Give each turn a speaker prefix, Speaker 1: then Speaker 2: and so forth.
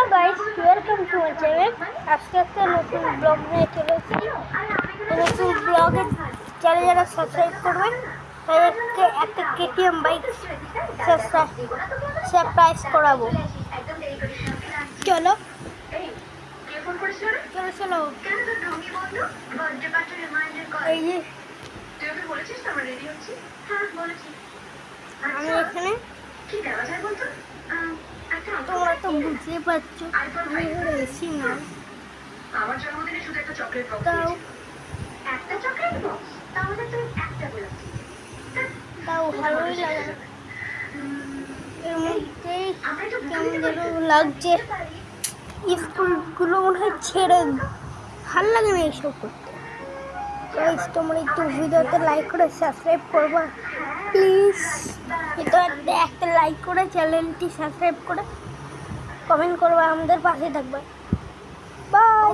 Speaker 1: Hello guys, welcome to my channel. আজকে একটা নতুন ব্লগ নিয়ে চলে এসেছি। নতুন ব্লগে চ্যানেল যারা সাবস্ক্রাইব করবেন তাদেরকে একটা কেটিএম বাইক সারপ্রাইজ করাবো। চলো চলো চলো। এই যে আমি এখানে, তোমরা তো বুঝতে পারছো আমি এসি না,
Speaker 2: আমার জন্মদিনে শুধু একটা চকলেট বক্স
Speaker 1: তাও
Speaker 2: একটা চকলেট বক্স তাহলে তুই একটা বলেছিস
Speaker 1: তাও ভালোই লাগে না। এর মধ্যেই কেমন যেন লাগছে। স্কুলগুলো মনে হয় ছেড়ে ভাল লাগে না এইসব করতে। গাইস, তোমরা একটু ভিডিওতে লাইক করে সাবস্ক্রাইব করবা প্লিজ। ভিডিওতে একটা লাইক করে চ্যানেলটি সাবস্ক্রাইব করে কমেন্ট করবা, আমাদের পাশে থাকবে। বাই।